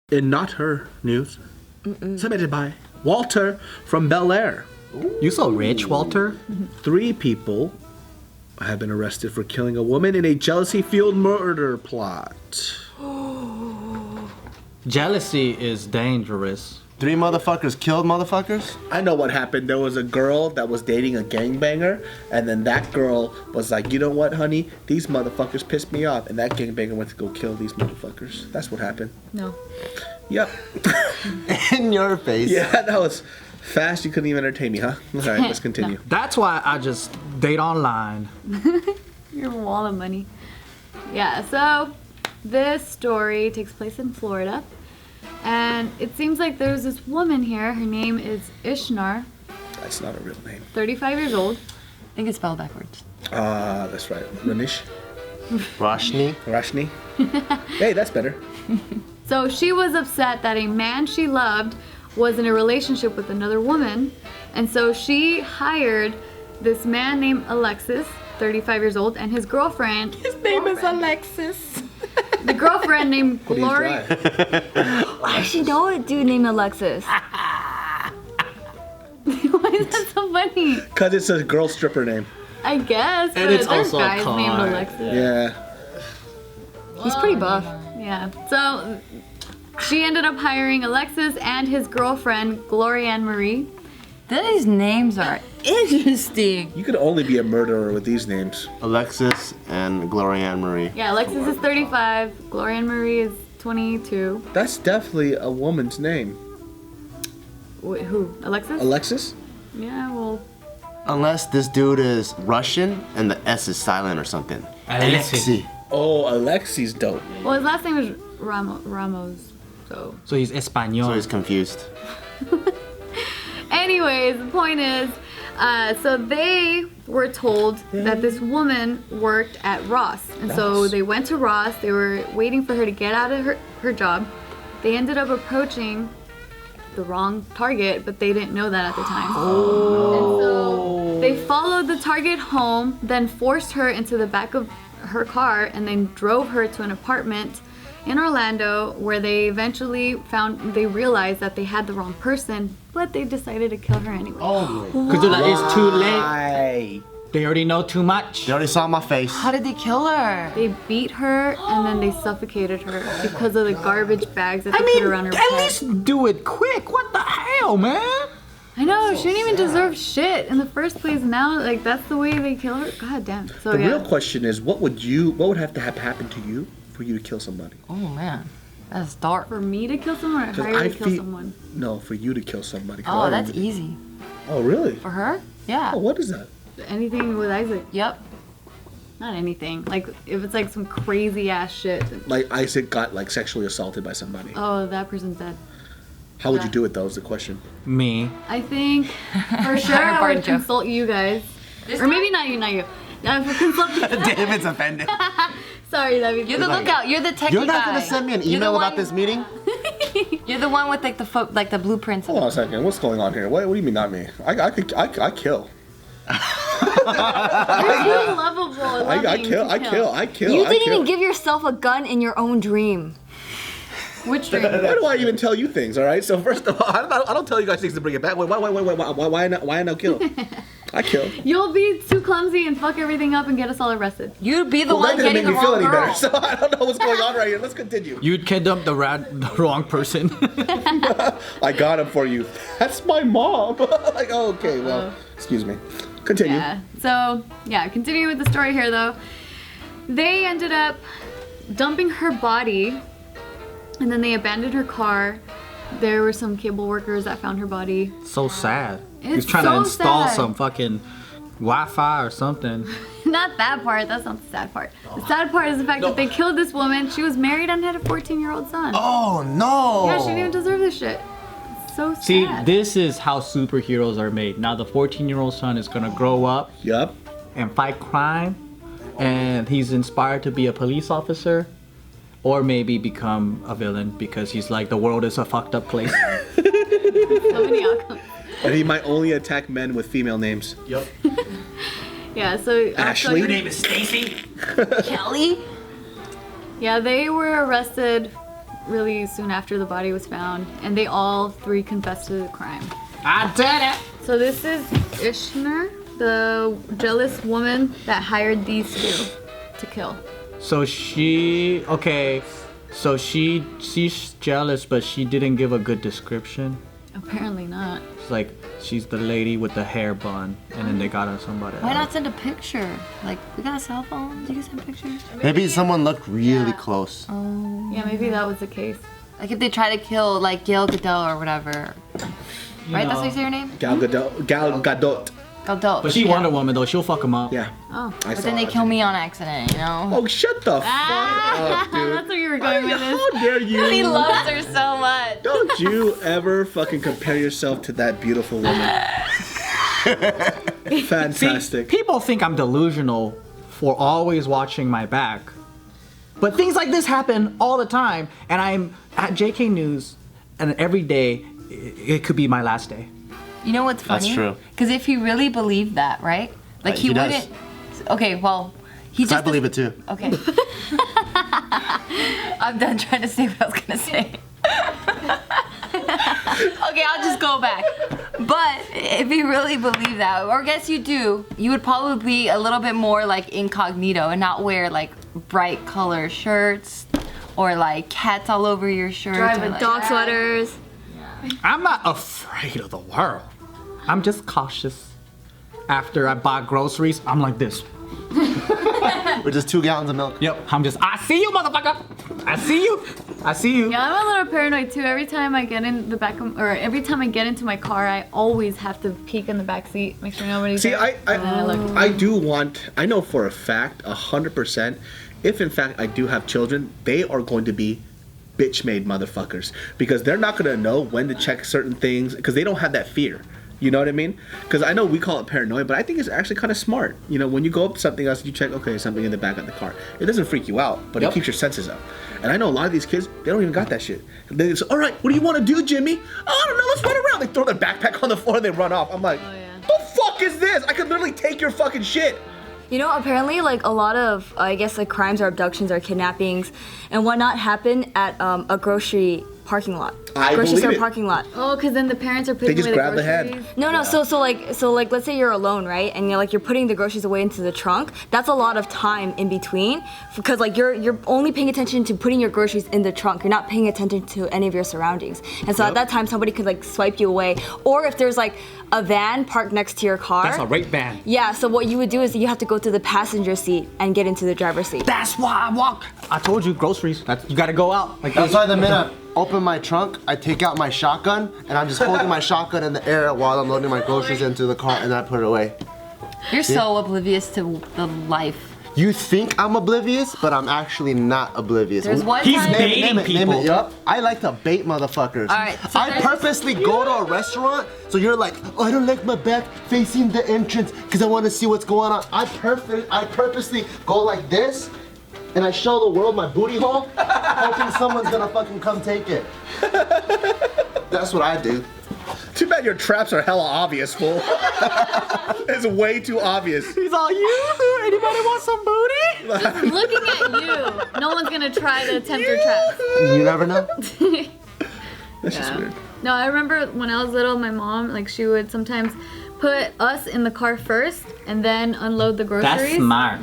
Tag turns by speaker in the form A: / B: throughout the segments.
A: In Not Her news, submitted by Walter from Bel Air.
B: You so rich, Walter.
A: 3 people have been arrested for killing a woman in a jealousy-fueled murder plot.
B: Jealousy is dangerous.
C: 3 motherfuckers killed motherfuckers?
A: I know what happened. There was a girl that was dating a gangbanger, and then that girl was like, you know what, honey? These motherfuckers pissed me off. And that gangbanger went to go kill these motherfuckers. That's what happened.
D: No.
A: Yep.
C: In your face.
A: Yeah, that was fast. You couldn't even entertain me, huh? All right, let's continue.
B: That's why I just date online.
D: Your wall of money. Yeah, so this story takes place in Florida. And it seems like there's this woman here. Her name is Ishnar.
A: That's not a real name.
D: 35 years old.
E: I think it's spelled backwards.
A: That's right. Ranish?
C: Roshni?
A: Rashni? Hey, that's better.
D: So she was upset that a man she loved was in a relationship with another woman. And so she hired this man named Alexis, 35 years old, and his girlfriend.
E: His name is Alexis.
D: The girlfriend named
A: What do you
D: Gloria.
A: drive?
E: Why does she know a dude named Alexis?
D: Why is that so funny?
A: Because it's a girl stripper name.
D: I guess, but
B: And it's
D: there's
B: also a
D: guys named
B: car.
D: Alexis.
A: Yeah.
E: He's pretty buff.
D: Yeah. So she ended up hiring Alexis and his girlfriend, Gloria Marie.
E: These names are interesting.
A: You could only be a murderer with these names.
C: Alexis and Gloria Ann Marie.
D: Yeah, Alexis is 35, Gloria Marie is 22.
A: That's definitely a woman's name.
D: Wait, who? Alexis?
A: Alexis?
D: Yeah, well,
C: Unless this dude is Russian and the S is silent or something.
B: Alexi.
A: Oh, Alexi's dope.
D: well, his last name was Ramos. So,
B: So he's Espanol.
C: So he's confused.
D: anyways, the point is, so they were told that this woman worked at Ross, and so
A: Ross.
D: they went to Ross. They were waiting for her to get out of her job. They ended up approaching the wrong target, but they didn't know that at the time. And so they followed the target home, then forced her into the back of her car, and then drove her to an apartment in Orlando, where they eventually they realized that they had the wrong person, but they decided to kill her anyway.
B: Because they're like, it's too late.
A: Hey.
B: They already know too much.
C: They already saw my face.
E: How did they kill her?
D: They beat her and then they suffocated her because of the garbage bags that they
B: I mean,
D: put around her
B: at
D: head.
B: least do it quick. What the hell, man?
D: I know, she didn't even deserve shit in the first place. Now, like, that's the way they kill her. God damn. So
A: The
D: yeah.
A: real question is, what would have to have happened to you for you to kill somebody?
E: Oh man, that's dark.
D: For me to kill someone or
A: 'Cause
D: hire
A: I
D: to kill
A: feel-
D: someone?
A: No, for you to kill somebody. 'Cause I
E: Oh, that's
A: don't even-
E: easy.
A: Oh, really?
E: For her? Yeah.
A: Oh, what is that?
D: Anything with Isaac.
E: Yep.
D: Not anything. Like, if it's like some crazy ass shit, then,
A: Like Isaac got like sexually assaulted by somebody.
D: oh, that person's dead.
A: How would you
D: yeah.
A: do it though? Is the question.
B: Me.
D: I think for sure I
E: Bart
D: would
E: joke.
D: consult you guys. Or maybe not you, not you. I would consult
C: David's offended.
D: Sorry, David.
E: You're the lookout. You're the techie
C: You're not
E: guy.
C: gonna send me an
E: You're the
C: email about
E: one-
C: this meeting?
E: You're the one with like the blueprints.
A: Hold on a second. What's going on here? What do you mean not me? I kill.
D: You're too lovable.
A: I kill.
E: You
A: I
E: didn't
A: kill.
E: even give yourself a gun in your own dream.
D: Which dream?
A: Why do I even tell you things? All right. So first of all, I don't tell you guys things to bring it back. Why not kill? I kill.
D: You'll be too clumsy and fuck everything up and get us all arrested.
E: You'd be the
A: Well, that
E: one
A: didn't
E: getting
A: make
E: the
A: me feel
E: wrong
A: any
E: girl.
A: better. So I don't know what's going on right here. Let's continue.
B: You'd kidnap the wrong person.
A: I got him for you. That's my mom. Like, oh, okay. Well, excuse me. Continue.
D: Yeah. So, yeah, continuing with the story here though. They ended up dumping her body and then they abandoned her car. There were some cable workers that found her body.
B: So sad.
D: It's
B: He's trying
D: so
B: to install
D: sad.
B: some fucking Wi-Fi or something.
D: Not that part. That's not the sad part. The sad part is the fact that they killed this woman. She was married and had a 14-year-old son.
C: Oh no!
D: Yeah, she didn't even deserve this shit. It's so sad.
B: See, this is how superheroes are made. Now the 14-year-old son is gonna grow up
A: Yep.
B: and fight crime, and he's inspired to be a police officer, or maybe become a villain because he's like, the world is a fucked up place.
D: So many outcomes.
A: And he might only attack men with female names.
B: Yep.
D: Yeah, so
A: Ashley? Your
B: name is Stacy.
E: Kelly?
D: Yeah, they were arrested really soon after the body was found, and they all three confessed to the crime.
B: I did it.
D: So this is Ishner, the jealous woman that hired these two to kill.
B: So she's jealous, but she didn't give a good description.
D: Apparently not.
B: It's like she's the lady with the hair bun, and then they got her somebody
E: Why
B: else.
E: not send a picture? Like, we got a cell phone. You can send pictures.
C: Maybe someone looked really close.
D: Yeah, maybe that was the case.
E: Like if they try to kill like Gail Gadot or whatever. Right? That's how you say her name?
A: Gal Gadot.
E: Gadot.
B: But she Wonder Woman though. She'll fuck him up.
A: Yeah.
D: Oh.
A: I
E: But then they kill me on accident, you know?
A: Oh, shut the fuck up, dude.
D: That's where you were going with this.
A: How dare you?
E: He loves her so much.
A: Don't you ever fucking compare yourself to that beautiful woman. Fantastic.
B: See, people think I'm delusional for always watching my back. But things like this happen all the time, and I'm at JK News, and every day it could be my last day.
E: You know what's funny?
C: That's true.
E: Because if he really believed that, right? Like he
C: He does.
E: wouldn't. Okay, well, he just.
C: I believe it too.
E: Okay. I'm done trying to say what I was gonna say. Okay, I'll just go back. But if you really believe that, or I guess you do, you would probably be a little bit more like incognito and not wear like bright color shirts or like cats all over your shirt.
D: Drive
E: or,
D: with
E: like,
D: dog sweaters.
B: I'm not afraid of the world. I'm just cautious. After I buy groceries, I'm like this.
C: With just 2 gallons of milk.
B: Yep, I see you, motherfucker. I see you. I see you.
D: Yeah, I'm a little paranoid too. Every time I get in the back of, or every time I get into my car, I always have to peek in the back seat, make sure nobody's
A: See,
D: there. And then I look.
A: I know for a fact, 100%, if in fact I do have children, they are going to be bitch-made motherfuckers. Because they're not going to know when to check certain things, because they don't have that fear. You know what I mean? Because I know we call it paranoia, but I think it's actually kind of smart. You know, when you go up to something else, you check, okay, something in the back of the car. It doesn't freak you out, but it keeps your senses up. And I know a lot of these kids, they don't even got that shit. They say, all right, what do you want to do, Jimmy? Oh, I don't know, let's run around. They throw their backpack on the floor and they run off. I'm like, the fuck is this? I could literally take your fucking shit.
F: You know, apparently, like, a lot of, I guess, like, crimes or abductions or kidnappings and whatnot happen at a grocery parking lot.
A: I
F: grocery
A: believe
F: store
A: it.
F: parking lot.
D: Oh, because then the parents are putting
A: just
D: away
A: grab
D: the
A: the head.
D: groceries.
F: No, so like, let's say you're alone, right? And you're putting the groceries away into the trunk. That's a lot of time in between, because like you're only paying attention to putting your groceries in the trunk. You're not paying attention to any of your surroundings. And so at that time, somebody could like swipe you away, or if there's like a van parked next to your car.
B: That's a rape van.
F: Yeah. So what you would do is you have to go to the passenger seat and get into the driver's seat.
B: That's why I walk. I told you, groceries. You gotta go out. Like
C: That's why the minute I open my trunk, I take out my shotgun, and I'm just holding my shotgun in the air while I'm loading my groceries into the car, and then I put it away.
E: You're so oblivious to the life.
C: You think I'm oblivious, but I'm actually not oblivious.
E: There's one
B: He's
E: time.
B: baiting people.
C: Yup. I like to bait motherfuckers.
E: Alright, so
C: I
E: there's-
C: purposely go to a restaurant, so you're like, oh, I don't like my back facing the entrance because I want to see what's going on. I purposely go like this, and I show the world my booty hole, hoping someone's gonna fucking come take it. That's what I do.
A: Too bad your traps are hella obvious, fool. It's way too obvious.
B: He's all you. Anybody want some booty?
D: Looking at you, no one's gonna try to attempt your traps.
C: You never know.
A: That's just weird.
D: No, I remember when I was little, my mom, like, she would sometimes put us in the car first and then unload the groceries.
B: That's smart.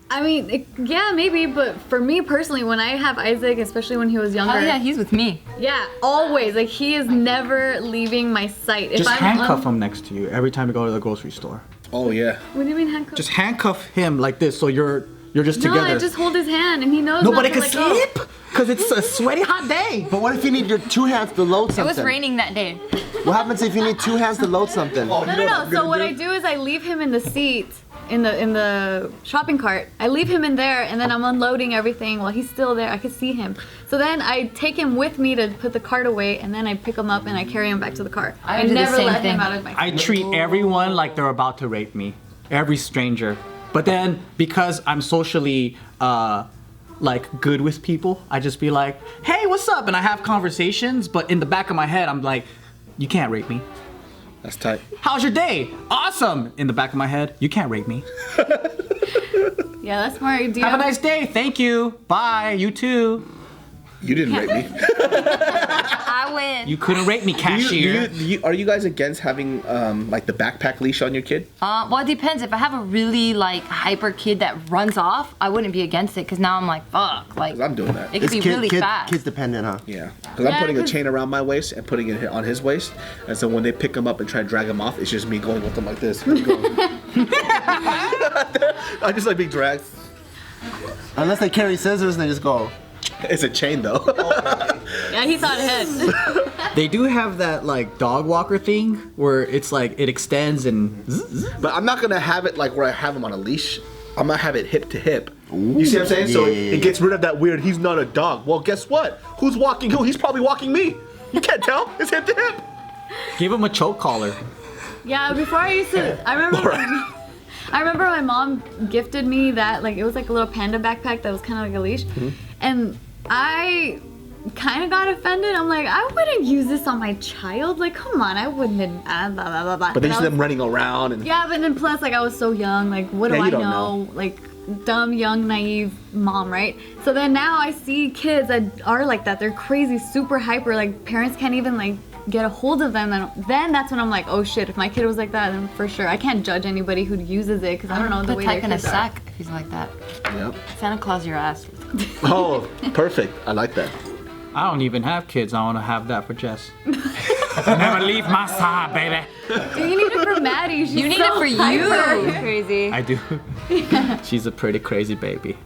D: I mean, yeah, maybe, but for me personally, when I have Isaac, especially when he was younger,
E: Oh yeah, he's with me.
D: yeah, always, like, he is never leaving my sight.
B: Just handcuff him next to you every time you go to the grocery store.
A: Oh, yeah.
D: What do you mean handcuff?
B: Just handcuff him like this, so you're just
D: no,
B: together.
D: I just hold his hand, and he knows
B: Nobody
D: not to
B: can
D: let go.
B: sleep because it's a sweaty hot day.
C: But what if you need your 2 hands to load
E: It
C: something?
E: was raining that day.
C: What happens if you need 2 hands to load something?
D: No. So what I do is I leave him in the seat in the shopping cart. I leave him in there, and then I'm unloading everything while he's still there. I can see him. So then I take him with me to put the cart away, and then I pick him up and I carry him back to the car.
E: I
D: I
E: do the
D: never
E: same
D: let
E: thing.
D: him out of my
B: I treat everyone like they're about to rape me. Every stranger. But then because I'm socially like good with people, I just be like, hey, what's up? And I have conversations, but in the back of my head, I'm like, you can't rape me.
A: That's tight.
B: How's your day? Awesome. In the back of my head, you can't rape me.
D: Yeah, that's smart. Do you
B: Have a nice day. Thank you. Bye. You too.
A: You didn't rate me.
E: I win.
B: You couldn't rate me, cashier.
A: Are you guys against having like the backpack leash on your kid?
E: Well, it depends. If I have a really like hyper kid that runs off, I wouldn't be against it because now I'm like, fuck, like
A: 'Cause I'm doing that.
E: it could be really fast.
C: Kids dependent, huh?
A: Yeah, because I'm putting a chain around my waist and putting it on his waist, and so when they pick him up and try to drag him off, it's just me going with them like this. I just like being dragged.
C: Unless they carry scissors, they just go.
A: It's a chain though.
D: Yeah, he thought ahead.
B: They do have that like dog walker thing where it's like it extends and.
A: But I'm not gonna have it like where I have him on a leash. I'm gonna have it hip to hip. You see what I'm saying? So
C: Yeah.
A: it gets rid of that weird. He's not a dog. Well, guess what? Who's walking who? He's probably walking me. You can't tell. It's hip to hip.
B: Give him a choke collar.
D: Yeah, before I used to, I remember my mom gifted me that, like, it was like a little panda backpack that was kind of like a leash. And I kind of got offended. I'm like, I wouldn't use this on my child. Like, come on, I wouldn't. Blah, blah, blah, blah.
A: But then you
D: I
A: see
D: was-
A: them running around and.
D: Yeah, but then plus, like, I was so young. Like, what do
A: Yeah,
D: I
A: you don't
D: know? Like, dumb, young, naive mom, right? So then now I see kids that are like that. They're crazy, super hyper. Like, parents can't even, like, get a hold of them. And then that's when I'm like, oh shit, if my kid was like that, then for sure. I can't judge anybody who uses it because I don't know the
E: Put
D: way
E: Tyke
D: their
E: in a
D: kids are.
E: sack if he's like that.
A: Yep.
E: Santa Claus your ass.
A: Oh, perfect. I like that.
B: I don't even have kids. I want to have that for Jess. Never leave my side, baby.
D: You need it for Maddie. She's
E: You need
D: so
E: it for
D: hyper.
E: you.
F: Crazy.
B: I do. She's a pretty crazy baby.